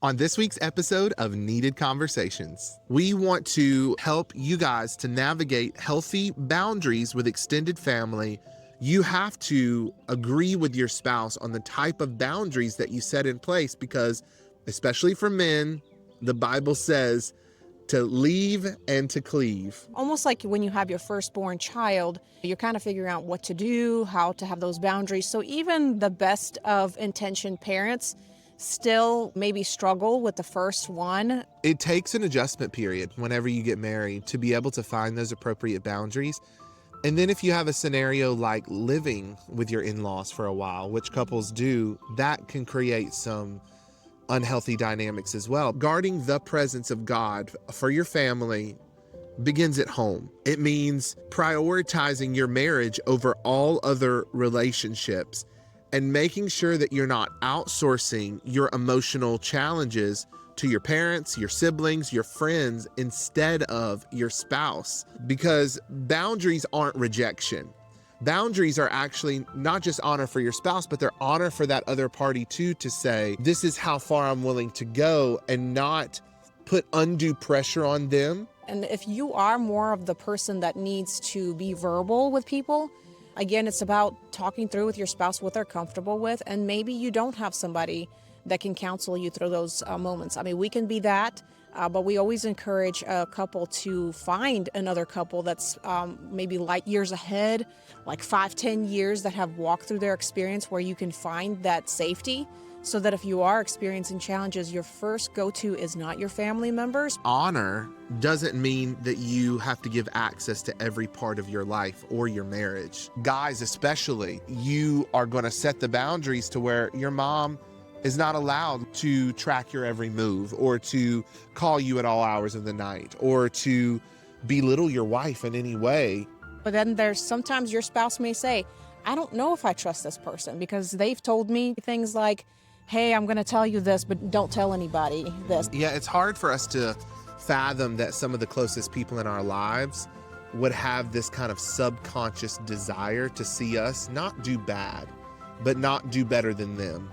On this week's episode of Needed Conversations, we want to help you guys to navigate healthy boundaries with extended family. You have to agree with your spouse on the type of boundaries that you set in place because, especially for men, the Bible says to leave and to cleave. Almost like when you have your firstborn child, you're kind of figuring out what to do, how to have those boundaries. So even the best of intentioned parents still maybe struggle with the first one. It takes an adjustment period whenever you get married to be able to find those appropriate boundaries. And then if you have a scenario like living with your in-laws for a while, which couples do, that can create some unhealthy dynamics as well. Guarding the presence of God for your family begins at home. It means prioritizing your marriage over all other relationships and making sure that you're not outsourcing your emotional challenges to your parents, your siblings, your friends, instead of your spouse. Because boundaries aren't rejection. Boundaries are actually not just honor for your spouse, but they're honor for that other party too, to say, this is how far I'm willing to go, and not put undue pressure on them. And if you are more of the person that needs to be verbal with people, again, it's about talking through with your spouse what they're comfortable with, and maybe you don't have somebody that can counsel you through those moments. I mean, we can be that, but we always encourage a couple to find another couple that's maybe light years ahead, like 5-10 years, that have walked through their experience, where you can find that safety, so that if you are experiencing challenges, your first go-to is not your family members. Honor doesn't mean that you have to give access to every part of your life or your marriage. Guys especially, you are going to set the boundaries to where your mom is not allowed to track your every move, or to call you at all hours of the night, or to belittle your wife in any way. But then there's sometimes your spouse may say, I don't know if I trust this person because they've told me things like, hey, I'm going to tell you this, but don't tell anybody this. Yeah, it's hard for us to fathom that some of the closest people in our lives would have this kind of subconscious desire to see us not do bad, but not do better than them.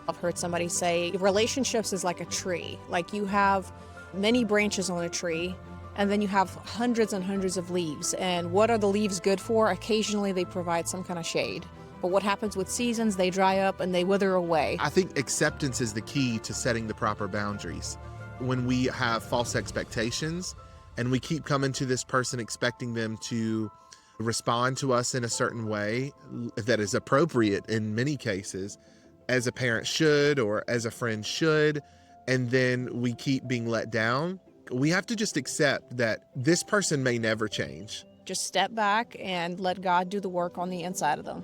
I've heard somebody say relationships is like a tree. Like, you have many branches on a tree, and then you have hundreds and hundreds of leaves. And what are the leaves good for? Occasionally they provide some kind of shade. But what happens with seasons? They dry up and they wither away. I think acceptance is the key to setting the proper boundaries. When we have false expectations and we keep coming to this person expecting them to respond to us in a certain way that is appropriate in many cases, as a parent should or as a friend should, and then we keep being let down, we have to just accept that this person may never change. Just step back and let God do the work on the inside of them.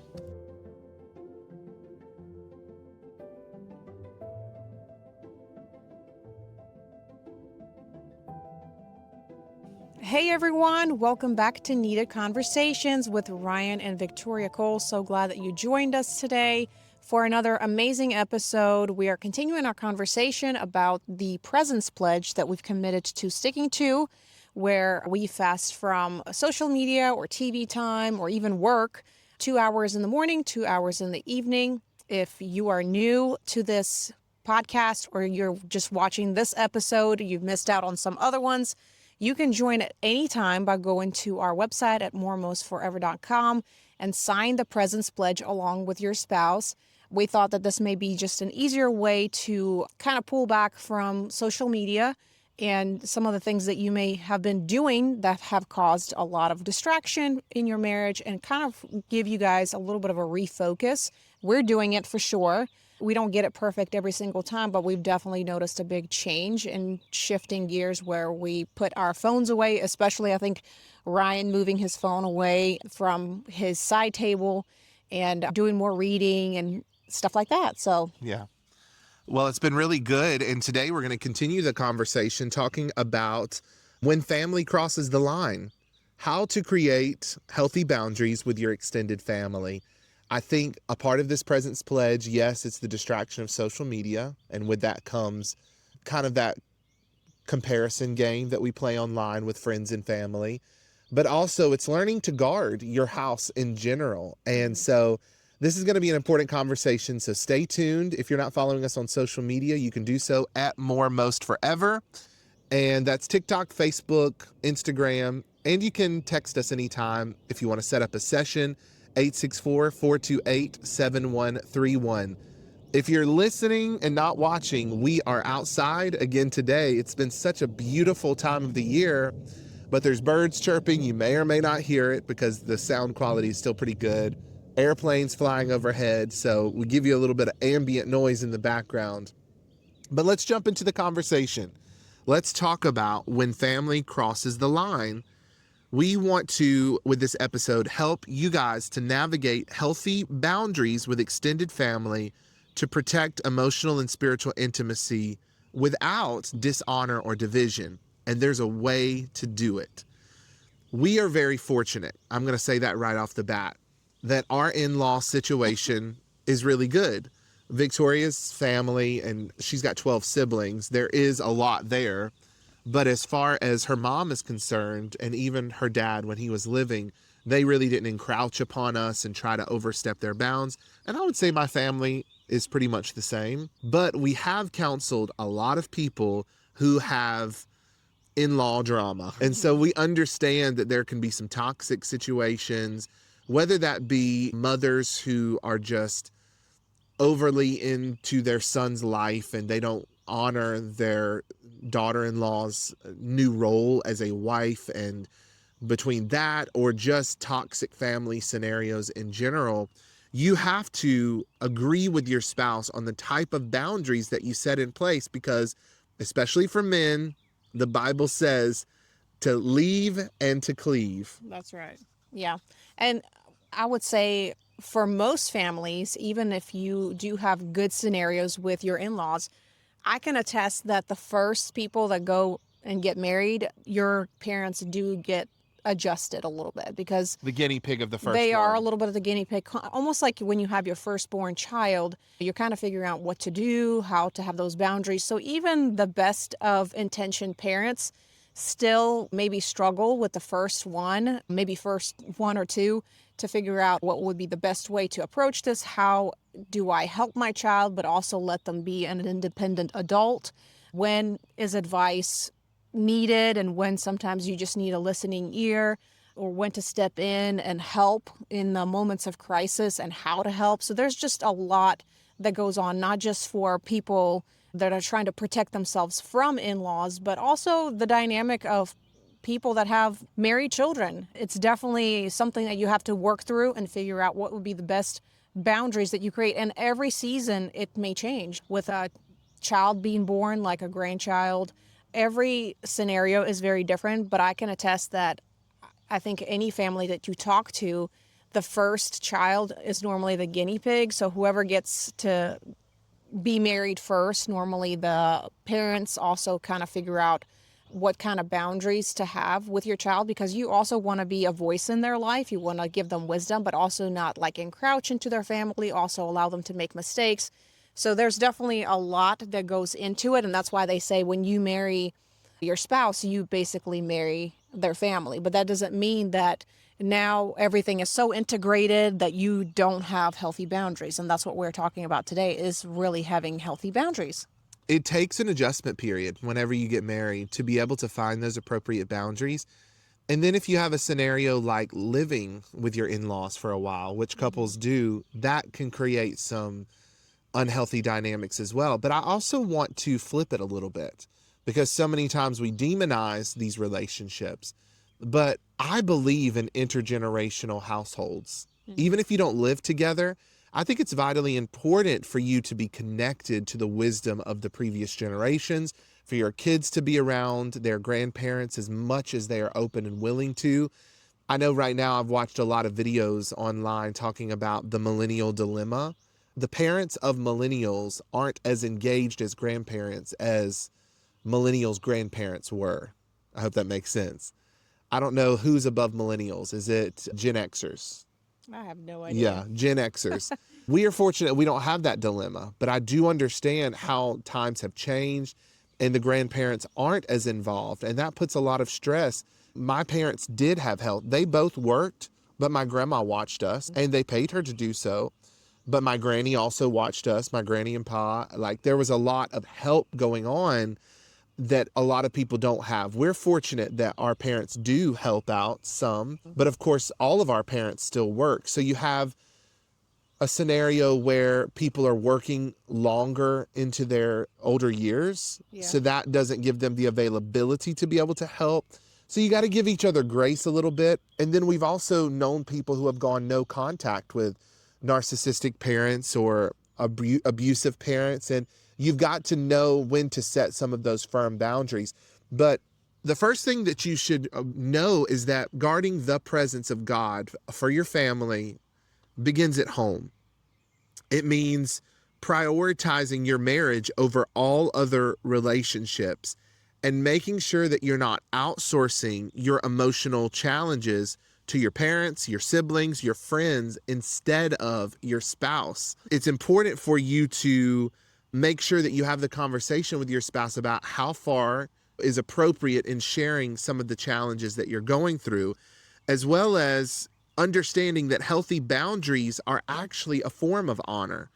Hey everyone, welcome back to Needed Conversations with Ryan and Viktoriya Cole. So glad that you joined us today for another amazing episode. We are continuing our conversation about the presence pledge that we've committed to sticking to, where we fast from social media or TV time or even work, 2 hours in the morning, 2 hours in the evening. If you are new to this podcast or you're just watching this episode, you've missed out on some other ones, you can join at any time by going to our website at moremostforever.com and sign the presence pledge along with your spouse. We thought that this may be just an easier way to kind of pull back from social media and some of the things that you may have been doing that have caused a lot of distraction in your marriage, and kind of give you guys a little bit of a refocus. We're doing it for sure. We don't get it perfect every single time, but we've definitely noticed a big change in shifting gears where we put our phones away, especially I think Ryan moving his phone away from his side table and doing more reading and stuff like that. So yeah. Well, it's been really good. And today we're going to continue the conversation talking about when family crosses the line, how to create healthy boundaries with your extended family. I think a part of this presence pledge, yes, it's the distraction of social media. And with that comes kind of that comparison game that we play online with friends and family. But also it's learning to guard your house in general. And so This is going to be an important conversation, so stay tuned. If you're not following us on social media, you can do so at MoreMostForever. And that's TikTok, Facebook, Instagram, and you can text us anytime if you want to set up a session, 864-428-7131. If you're listening and not watching, we are outside again today. It's been such a beautiful time of the year, but there's birds chirping. You may or may not hear it because the sound quality is still pretty good. Airplanes flying overhead, so we give you a little bit of ambient noise in the background. But let's jump into the conversation. Let's talk about when family crosses the line. We want to, with this episode, help you guys to navigate healthy boundaries with extended family to protect emotional and spiritual intimacy without dishonor or division. And there's a way to do it. We are very fortunate, I'm going to say that right off the bat, that our in-law situation is really good. Viktoriya's family, and she's got 12 siblings, there is a lot there. But as far as her mom is concerned, and even her dad when he was living, they really didn't encroach upon us and try to overstep their bounds. And I would say my family is pretty much the same. But we have counseled a lot of people who have in-law drama. And so we understand that there can be some toxic situations, whether that be mothers who are just overly into their son's life and they don't honor their daughter-in-law's new role as a wife, and between that or just toxic family scenarios in general, you have to agree with your spouse on the type of boundaries that you set in place, because especially for men, the Bible says to leave and to cleave. That's right. Yeah. And I would say for most families, even if you do have good scenarios with your in-laws, I can attest that the first people that go and get married, your parents do get adjusted a little bit, because The guinea pig of the first they one. are a little bit of the guinea pig, almost like when you have your firstborn child, you're kind of figuring out what to do, how to have those boundaries. So even the best of intentioned parents still maybe struggle with the first one, maybe first one or two, to figure out what would be the best way to approach this. How do I help my child, but also let them be an independent adult? When is advice needed, and when sometimes you just need a listening ear, or when to step in and help in the moments of crisis and how to help. So there's just a lot that goes on, not just for people that are trying to protect themselves from in-laws, but also the dynamic of people that have married children. It's definitely something that you have to work through and figure out what would be the best boundaries that you create. And every season it may change. With a child being born, like a grandchild, every scenario is very different, but I can attest that I think any family that you talk to, the first child is normally the guinea pig. So whoever gets to be married first, normally the parents also kind of figure out what kind of boundaries to have with your child, because you also want to be a voice in their life. You want to give them wisdom, but also not like encroach into their family, also allow them to make mistakes. So there's definitely a lot that goes into it. And that's why they say when you marry your spouse, you basically marry their family. But that doesn't mean that now everything is so integrated that you don't have healthy boundaries. And that's what we're talking about today, is really having healthy boundaries. It takes an adjustment period whenever you get married to be able to find those appropriate boundaries. And then if you have a scenario like living with your in-laws for a while, which couples do, that can create some unhealthy dynamics as well. But I also want to flip it a little bit, because so many times we demonize these relationships. But I believe in intergenerational households. Even if you don't live together, I think it's vitally important for you to be connected to the wisdom of the previous generations, for your kids to be around their grandparents as much as they are open and willing to. I know right now I've watched a lot of videos online talking about the millennial dilemma. The parents of millennials aren't as engaged as grandparents as millennials' grandparents were. I hope that makes sense. I don't know who's above millennials. Is it Gen Xers? I have no idea. Yeah, Gen Xers. We are fortunate we don't have that dilemma, but I do understand how times have changed and the grandparents aren't as involved, and that puts a lot of stress. My parents did have help. They both worked, but my grandma watched us and they paid her to do so. but my granny also watched us, my granny and pa. Like, there was a lot of help going on that a lot of people don't have. We're fortunate that our parents do help out some, but of course, all of our parents still work. So you have a scenario where people are working longer into their older years. Yeah. So that doesn't give them the availability to be able to help. So you got to give each other grace a little bit. And then we've also known people who have gone no contact with narcissistic parents or abusive parents. And you've got to know when to set some of those firm boundaries. But the first thing that you should know is that guarding the presence of God for your family begins at home. It means prioritizing your marriage over all other relationships and making sure that you're not outsourcing your emotional challenges to your parents, your siblings, your friends, instead of your spouse. It's important for you to make sure that you have the conversation with your spouse about how far is appropriate in sharing some of the challenges that you're going through, as well as understanding that healthy boundaries are actually a form of honor.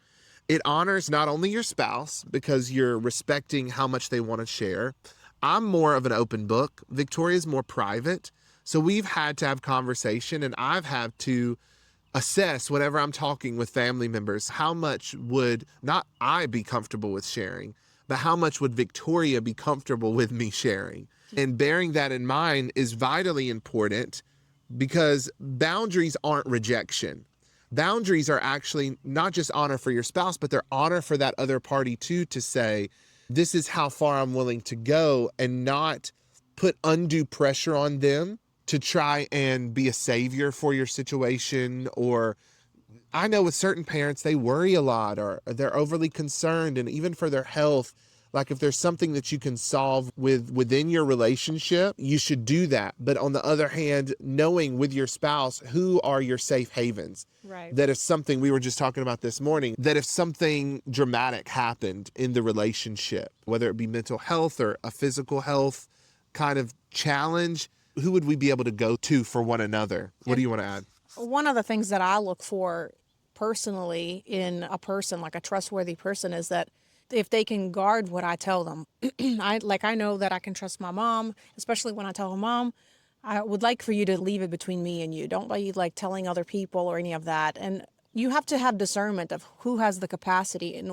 It honors not only your spouse because you're respecting how much they want to share. I'm more of an open book. Victoria's more private. So we've had to have conversation, and I've had to assess whenever I'm talking with family members, how much would not I be comfortable with sharing, but how much would Victoria be comfortable with me sharing? And bearing that in mind is vitally important, because boundaries aren't rejection. Boundaries are actually not just honor for your spouse, but they're honor for that other party too, to say, this is how far I'm willing to go, and not put undue pressure on them to try and be a savior for your situation. Or I know with certain parents, they worry a lot, or they're overly concerned, and even for their health. Like, if there's something that you can solve within your relationship, you should do that. But on the other hand, knowing with your spouse, who are your safe havens? Right. That if something, we were just talking about this morning, that if something dramatic happened in the relationship, whether it be mental health or a physical health kind of challenge, who would we be able to go to for one another? What do you want to add? One of the things that I look for personally in a person, like a trustworthy person, is that if they can guard what I tell them. I know that I can trust my mom, especially when I tell her, Mom, I would like for you to leave it between me and you. Don't be like telling other people or any of that. And you have to have discernment of who has the capacity and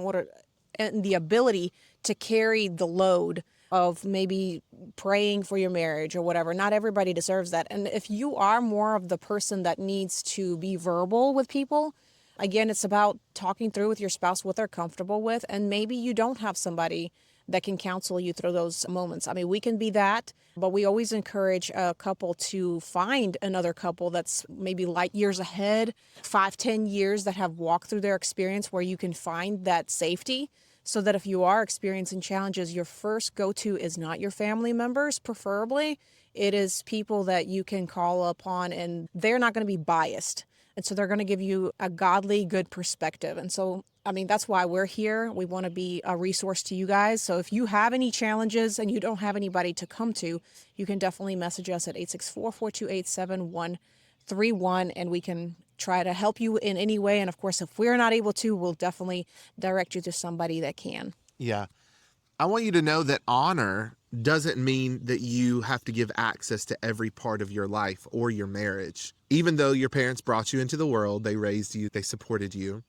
the ability to carry the load of maybe praying for your marriage or whatever. Not everybody deserves that. And if you are more of the person that needs to be verbal with people, again, it's about talking through with your spouse what they're comfortable with, and maybe you don't have somebody that can counsel you through those moments. I mean, we can be that, but we always encourage a couple to find another couple that's maybe light years ahead, 5-10 years, that have walked through their experience, where you can find that safety, so that if you are experiencing challenges, your first go-to is not your family members, preferably. It is people that you can call upon, and they're not going to be biased. And so they're going to give you a godly, good perspective. And so, I mean, that's why we're here. We want to be a resource to you guys. So if you have any challenges and you don't have anybody to come to, you can definitely message us at 864-428-7131, and we can try to help you in any way. And of course, if we're not able to, we'll definitely direct you to somebody that can. Yeah. I want you to know that honor doesn't mean that you have to give access to every part of your life or your marriage. Even though your parents brought you into the world, they raised you, they supported you,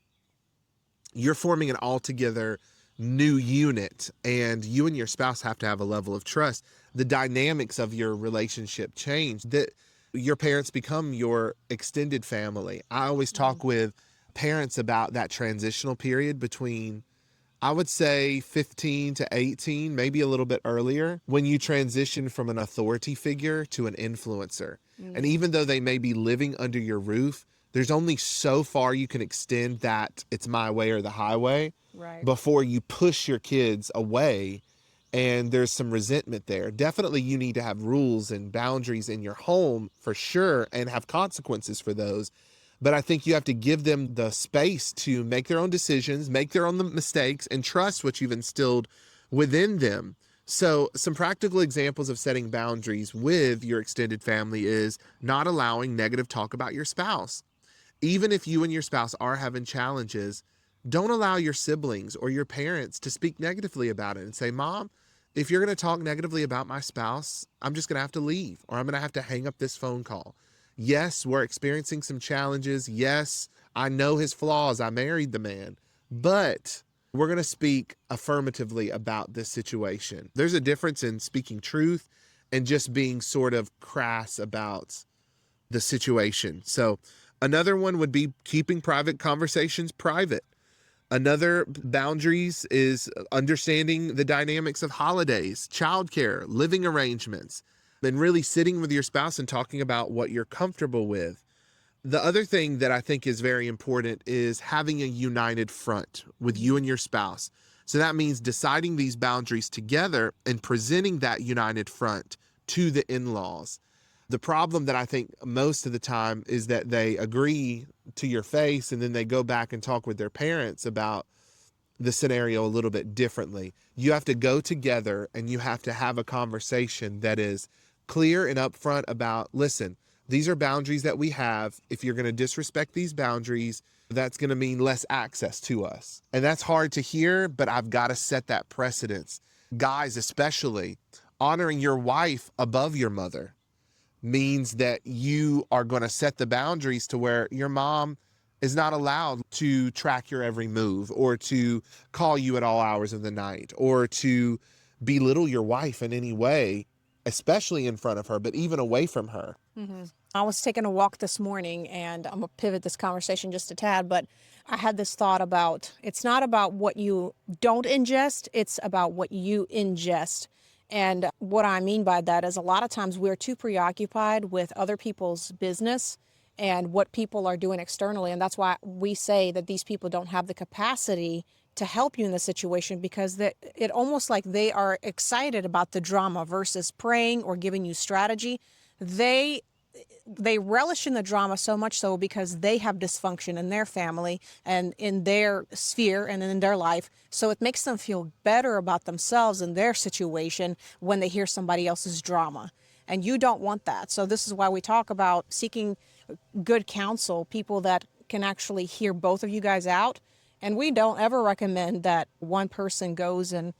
you're forming an altogether new unit, and you and your spouse have to have a level of trust. The dynamics of your relationship change, that your parents become your extended family. I always talk with parents about that transitional period between, I would say, 15 to 18, maybe a little bit earlier, when you transition from an authority figure to an influencer. And even though they may be living under your roof, there's only so far you can extend that it's my way or the highway, Right. before you push your kids away, and there's some resentment there. Definitely you need to have rules and boundaries in your home for sure, and have consequences for those. But I think you have to give them the space to make their own decisions, make their own mistakes, and trust what you've instilled within them. So some practical examples of setting boundaries with your extended family is not allowing negative talk about your spouse. Even if you and your spouse are having challenges, don't allow your siblings or your parents to speak negatively about it and say, Mom, if you're going to talk negatively about my spouse, I'm just going to have to leave, or I'm going to have to hang up this phone call. Yes, we're experiencing some challenges. Yes, I know his flaws. I married the man, but we're going to speak affirmatively about this situation. There's a difference in speaking truth and just being sort of crass about the situation. So another one would be keeping private conversations private. Another boundaries is understanding the dynamics of holidays, childcare, living arrangements, and really sitting with your spouse and talking about what you're comfortable with. The other thing that I think is very important is having a united front with you and your spouse. So that means deciding these boundaries together and presenting that united front to the in-laws. The problem that I think most of the time is that they agree to your face and then they go back and talk with their parents about the scenario a little bit differently. You have to go together and you have to have a conversation that is clear and upfront about, listen, these are boundaries that we have. If you're going to disrespect these boundaries, that's going to mean less access to us. And that's hard to hear, but I've got to set that precedence. Guys, especially, honoring your wife above your mother means that you are going to set the boundaries to where your mom is not allowed to track your every move or to call you at all hours of the night or to belittle your wife in any way, especially in front of her, but even away from her. I was taking a walk this morning, and I'm going to pivot this conversation just a tad, but I had this thought about, it's not about what you don't ingest, it's about what you ingest. And what I mean by that is a lot of times we're too preoccupied with other people's business and what people are doing externally. And that's why we say that these people don't have the capacity to help you in the situation, because it almost like they are excited about the drama versus praying or giving you strategy. They relish in the drama so much so because they have dysfunction in their family and in their sphere and in their life. So it makes them feel better about themselves and their situation when they hear somebody else's drama. And you don't want that. So this is why we talk about seeking good counsel, people that can actually hear both of you guys out. And we don't ever recommend that one person goes and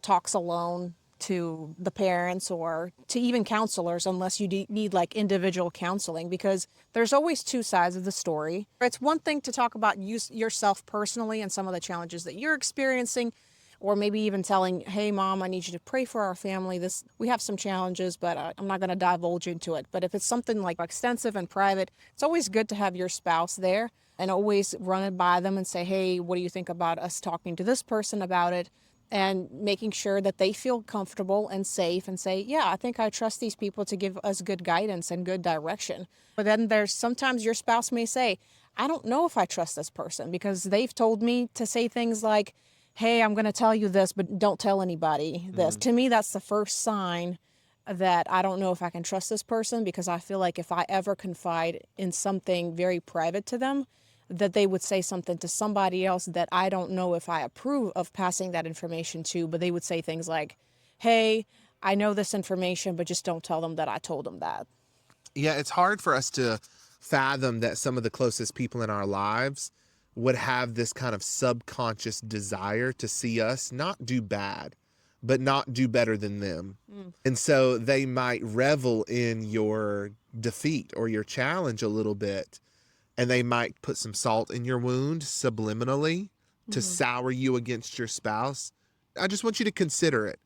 talks alone to the parents or to even counselors unless you need like individual counseling, because there's always two sides of the story. It's one thing to talk about yourself personally and some of the challenges that you're experiencing, or maybe even telling, hey, Mom, I need you to pray for our family. We have some challenges, but I'm not going to divulge into it. But if it's something like extensive and private, it's always good to have your spouse there and always run it by them and say, hey, what do you think about us talking to this person about it? And making sure that they feel comfortable and safe and say, yeah, I think I trust these people to give us good guidance and good direction. But then there's sometimes your spouse may say, I don't know if I trust this person because they've told me to say things like, hey, I'm going to tell you this, but don't tell anybody this. To me, that's the first sign that I don't know if I can trust this person, because I feel like if I ever confide in something very private to them, that they would say something to somebody else that I don't know if I approve of passing that information to, but they would say things like, hey, I know this information, but just don't tell them that I told them that. Yeah, it's hard for us to fathom that some of the closest people in our lives would have this kind of subconscious desire to see us not do bad, but not do better than them. And so they might revel in your defeat or your challenge a little bit. And they might put some salt in your wound subliminally to sour you against your spouse. I just want you to consider it,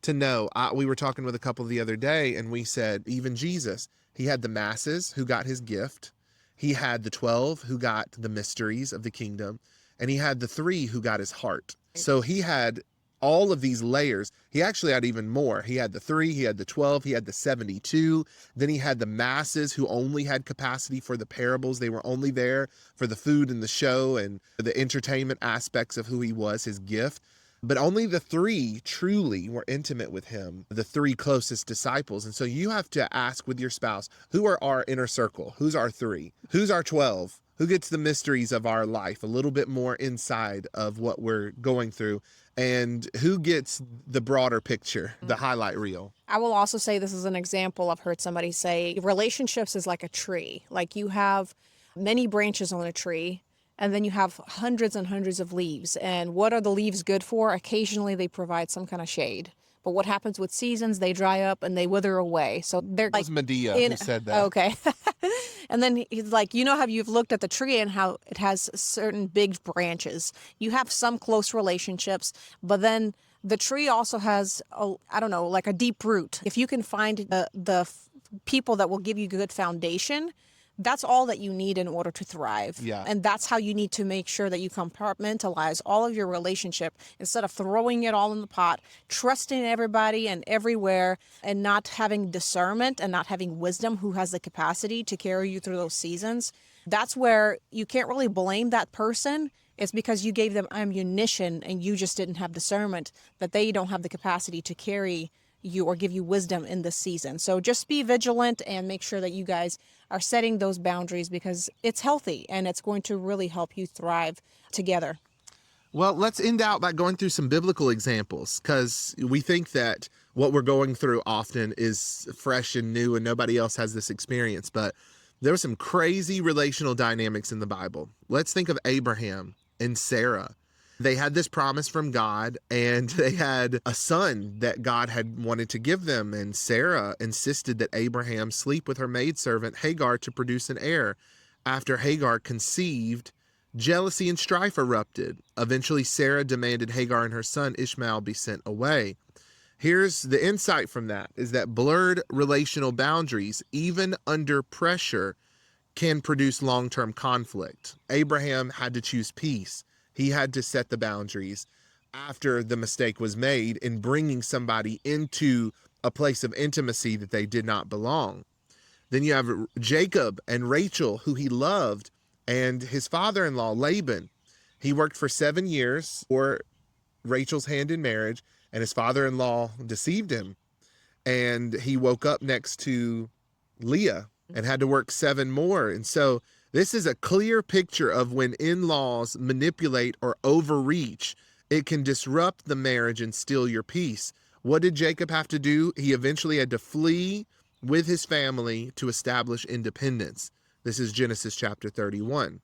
to know. We were talking with a couple the other day, and we said, even Jesus, he had the masses who got his gift. He had the 12 who got the mysteries of the kingdom. And he had the 3 who got his heart. So he had all of these layers. He actually had even more. He had the 3, he had the 12, he had the 72. Then he had the masses who only had capacity for the parables. They were only there for the food and the show and the entertainment aspects of who he was, his gift. But only the 3 truly were intimate with him, the 3 closest disciples. And so you have to ask with your spouse, who are our inner circle? Who's our 3? Who's our 12? Who gets the mysteries of our life, a little bit more inside of what we're going through? And who gets the broader picture, the highlight reel? I will also say, this is an example. I've heard somebody say relationships is like a tree. Like you have many branches on a tree, and then you have hundreds and hundreds of leaves. And what are the leaves good for? Occasionally they provide some kind of shade. But what happens with seasons? They dry up and they wither away. So they're It like was Medea who said that. okay. And then he's like, you know how you've looked at the tree and how it has certain big branches. You have some close relationships, but then the tree also has, I don't know, like a deep root. If you can find the people that will give you good foundation, that's all that you need in order to thrive. Yeah. And that's how you need to make sure that you compartmentalize all of your relationship instead of throwing it all in the pot, trusting everybody and everywhere, and not having discernment and not having wisdom who has the capacity to carry you through those seasons. That's where you can't really blame that person. It's because you gave them ammunition and you just didn't have discernment, that they don't have the capacity to carry you or give you wisdom in this season. So just be vigilant and make sure that you guys are setting those boundaries, because it's healthy and it's going to really help you thrive together. Well, let's end out by going through some biblical examples, because we think that what we're going through often is fresh and new and nobody else has this experience. But there were some crazy relational dynamics in the Bible. Let's think of Abraham and Sarah. They had this promise from God, and they had a son that God had wanted to give them. And Sarah insisted that Abraham sleep with her maidservant Hagar to produce an heir. After Hagar conceived, jealousy and strife erupted. Eventually, Sarah demanded Hagar and her son Ishmael be sent away. Here's the insight from that, is that blurred relational boundaries, even under pressure, can produce long-term conflict. Abraham had to choose peace. He had to set the boundaries after the mistake was made in bringing somebody into a place of intimacy that they did not belong. Then you have Jacob and Rachel, who he loved, and his father-in-law, Laban. He worked for 7 years for Rachel's hand in marriage, and his father-in-law deceived him. And he woke up next to Leah and had to work 7 more. And so this is a clear picture of when in-laws manipulate or overreach, it can disrupt the marriage and steal your peace. What did Jacob have to do? He eventually had to flee with his family to establish independence. This is Genesis chapter 31.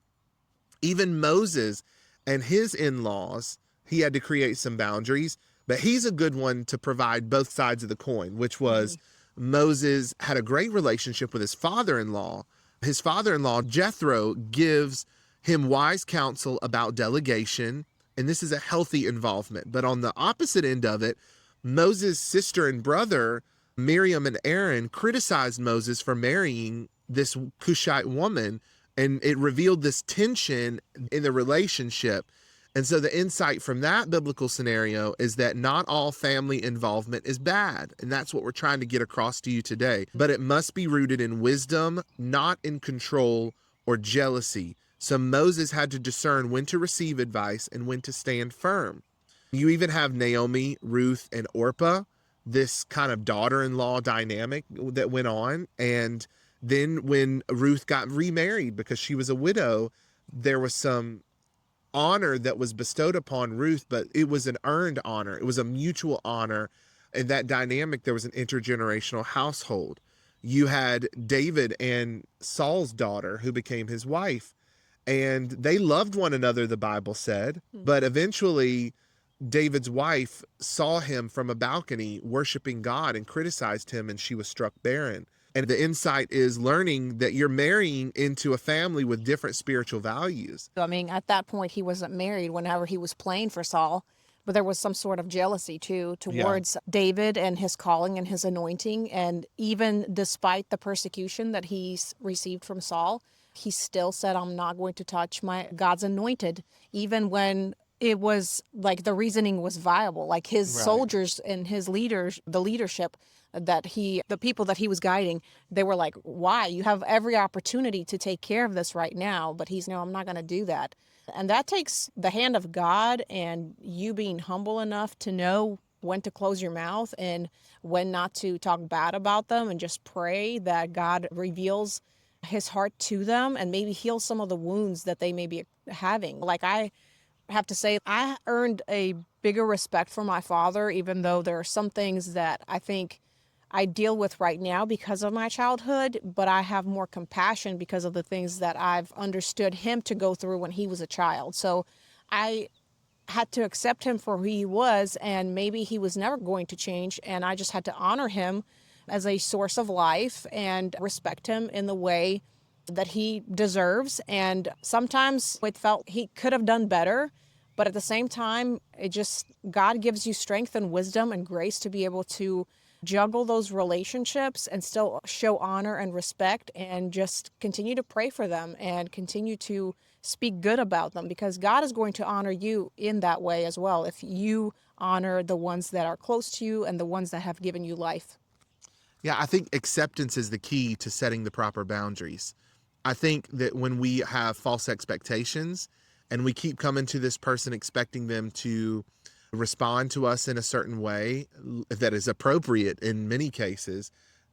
Even Moses and his in-laws, he had to create some boundaries, but he's a good one to provide both sides of the coin, which was Moses had a great relationship with his father-in-law. His father-in-law, Jethro, gives him wise counsel about delegation, and this is a healthy involvement. But on the opposite end of it, Moses' sister and brother, Miriam and Aaron, criticized Moses for marrying this Cushite woman, and it revealed this tension in the relationship. And so the insight from that biblical scenario is that not all family involvement is bad. And that's what we're trying to get across to you today. But it must be rooted in wisdom, not in control or jealousy. So Moses had to discern when to receive advice and when to stand firm. You even have Naomi, Ruth, and Orpah, this kind of daughter-in-law dynamic that went on. And then when Ruth got remarried because she was a widow, there was some honor that was bestowed upon Ruth, but it was an earned honor. It was a mutual honor. In that dynamic, there was an intergenerational household. You had David and Saul's daughter, who became his wife, and they loved one another, the Bible said, but eventually David's wife saw him from a balcony worshiping God and criticized him, and she was struck barren. And the insight is learning that you're marrying into a family with different spiritual values. I mean, at that point, he wasn't married whenever he was playing for Saul, but there was some sort of jealousy too towards David and his calling and his anointing. And even despite the persecution that he's received from Saul, he still said, I'm not going to touch my God's anointed, even when it was like the reasoning was viable. Like his soldiers and his leaders, the leadership the people that he was guiding, they were like, why? You have every opportunity to take care of this right now. But he's, no, I'm not going to do that. And that takes the hand of God and you being humble enough to know when to close your mouth and when not to talk bad about them, and just pray that God reveals his heart to them and maybe heal some of the wounds that they may be having. Like, I have to say, I earned a bigger respect for my father, even though there are some things that I think I deal with right now because of my childhood, but I have more compassion because of the things that I've understood him to go through when he was a child. So I had to accept him for who he was, and maybe he was never going to change, and I just had to honor him as a source of life and respect him in the way that he deserves. And sometimes it felt he could have done better, but at the same time, God gives you strength and wisdom and grace to be able to juggle those relationships and still show honor and respect, and just continue to pray for them and continue to speak good about them, because God is going to honor you in that way as well if you honor the ones that are close to you and the ones that have given you life. Yeah, I think acceptance is the key to setting the proper boundaries. I think that when we have false expectations and we keep coming to this person expecting them to respond to us in a certain way that is appropriate in many cases,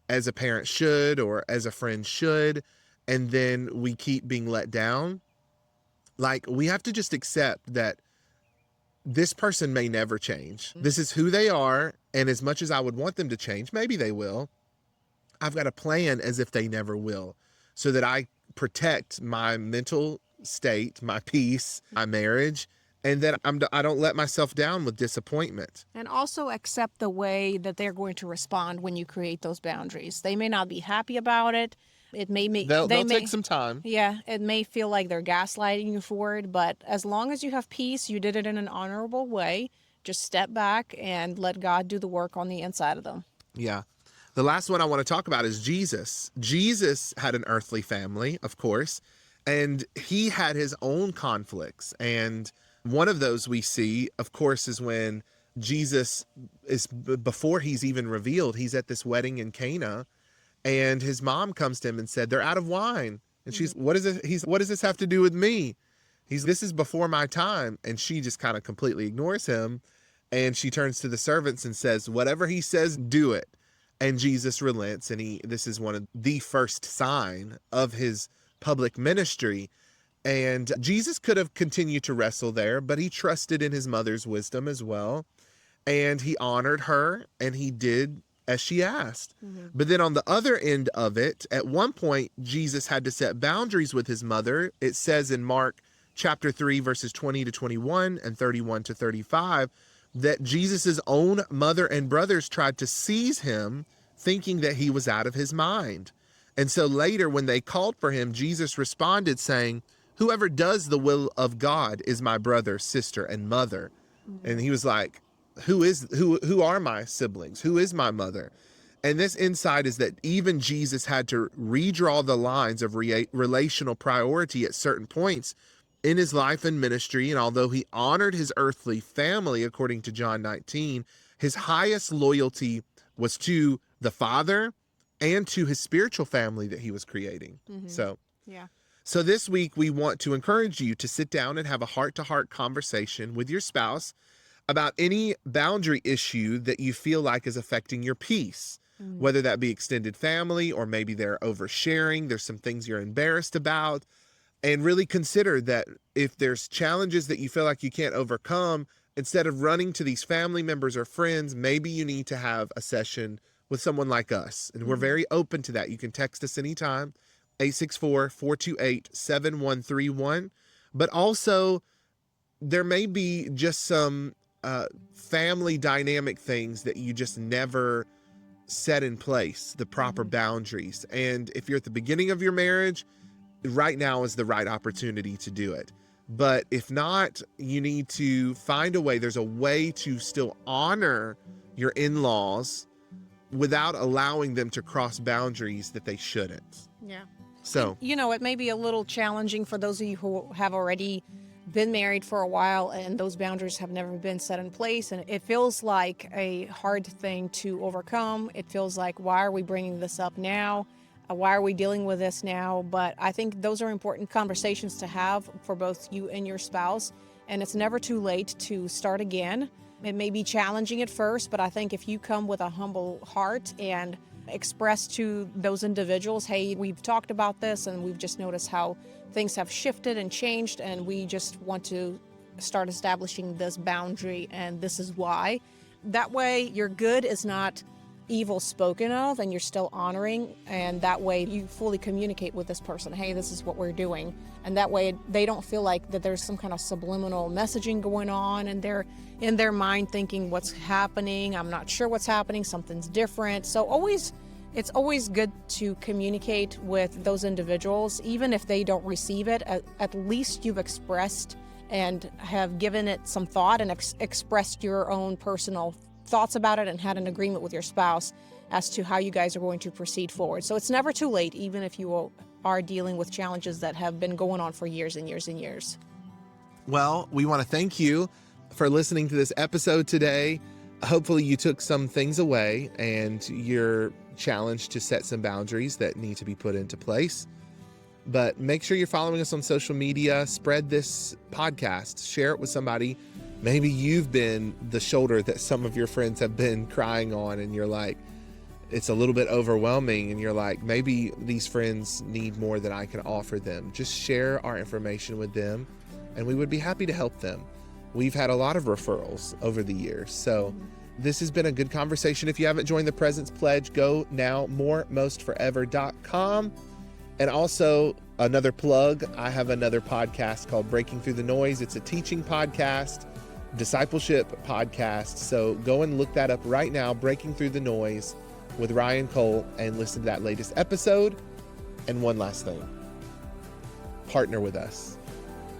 as a parent should or as a friend should, and then we keep being let down, like, we have to just accept that this person may never change. This is who they are, and as much as I would want them to change, maybe they will. I've got to plan as if they never will, so that I protect my mental state, my peace, my marriage, and that I don't let myself down with disappointment. And also accept the way that they're going to respond when you create those boundaries. They may not be happy about it. It may make They'll may take some time. Yeah, it may feel like they're gaslighting you for it, but as long as you have peace, you did it in an honorable way. Just step back and let God do the work on the inside of them. Yeah. The last one I want to talk about is Jesus. Jesus had an earthly family, of course, and he had his own conflicts. And one of those we see, of course, is when Jesus is, before he's even revealed, he's at this wedding in Cana, and his mom comes to him and said, "They're out of wine." And she's, "What is it?" "What does this have to do with me?" "This is before my time." And she just kind of completely ignores him. And she turns to the servants and says, "Whatever he says, do it." And Jesus relents. And this is one of the first sign of his public ministry. And Jesus could have continued to wrestle there, but he trusted in his mother's wisdom as well. And he honored her, and he did as she asked. But then on the other end of it, at one point, Jesus had to set boundaries with his mother. It says in Mark chapter 3, verses 20 to 21 and 31 to 35, that Jesus's own mother and brothers tried to seize him, thinking that he was out of his mind. And so later, when they called for him, Jesus responded saying, "Whoever does the will of God is my brother, sister, and mother." And he was like, who are my siblings? Who is my mother? And this insight is that even Jesus had to redraw the lines of relational priority at certain points in his life and ministry. And although he honored his earthly family, according to John 19, his highest loyalty was to the Father and to his spiritual family that he was creating. So this week, we want to encourage you to sit down and have a heart-to-heart conversation with your spouse about any boundary issue that you feel like is affecting your peace, whether that be extended family, or maybe they're oversharing, there's some things you're embarrassed about. And really consider that if there's challenges that you feel like you can't overcome, instead of running to these family members or friends, maybe you need to have a session with someone like us. And we're very open to that. You can text us anytime, 864-428-7131. But also, there may be just some family dynamic things that you just never set in place, the proper boundaries. And if you're at the beginning of your marriage, right now is the right opportunity to do it. But if not, you need to find a way. There's a way to still honor your in-laws without allowing them to cross boundaries that they shouldn't. Yeah. So, it may be a little challenging for those of you who have already been married for a while and those boundaries have never been set in place, and it feels like a hard thing to overcome. It feels like, why are we bringing this up now? Why are we dealing with this now? But I think those are important conversations to have for both you and your spouse, and it's never too late to start again. It may be challenging at first, but I think if you come with a humble heart and express to those individuals, "Hey, we've talked about this and we've just noticed how things have shifted and changed, and we just want to start establishing this boundary, and this is why." That way, your good is not evil spoken of and you're still honoring, and that way you fully communicate with this person, hey, this is what we're doing. And that way they don't feel like that there's some kind of subliminal messaging going on and they're in their mind thinking what's happening, I'm not sure what's happening, something's different. So it's always good to communicate with those individuals, even if they don't receive it. At least you've expressed and have given it some thought and expressed your own personal thoughts about it and had an agreement with your spouse as to how you guys are going to proceed forward. So it's never too late, even if you are dealing with challenges that have been going on for years and years and years. Well, we want to thank you for listening to this episode today. Hopefully you took some things away and you're challenged to set some boundaries that need to be put into place. But make sure you're following us on social media, spread this podcast, share it with somebody. Maybe you've been the shoulder that some of your friends have been crying on and you're like, it's a little bit overwhelming and you're like, maybe these friends need more than I can offer them. Just share our information with them and we would be happy to help them. We've had a lot of referrals over the years. So this has been a good conversation. If you haven't joined the Presence Pledge, go now, moremostforever.com. And also another plug, I have another podcast called Breaking Through the Noise. It's a teaching podcast, discipleship podcast. So go and look that up right now, Breaking Through the Noise with Ryan Cole, and listen to that latest episode. And one last thing, partner with us.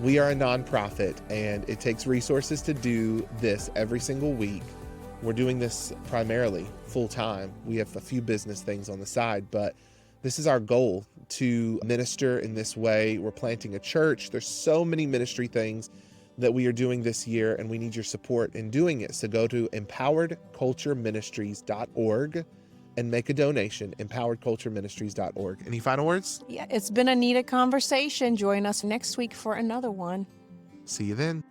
We are a nonprofit and it takes resources to do this every single week. We're doing this primarily full time. We have a few business things on the side, but this is our goal, to minister in this way. We're planting a church. There's so many ministry things that we are doing this year and we need your support in doing it. So go to empoweredcultureministries.org and make a donation, empoweredcultureministries.org. Any final words? Yeah, it's been a needed conversation. Join us next week for another one. See you then.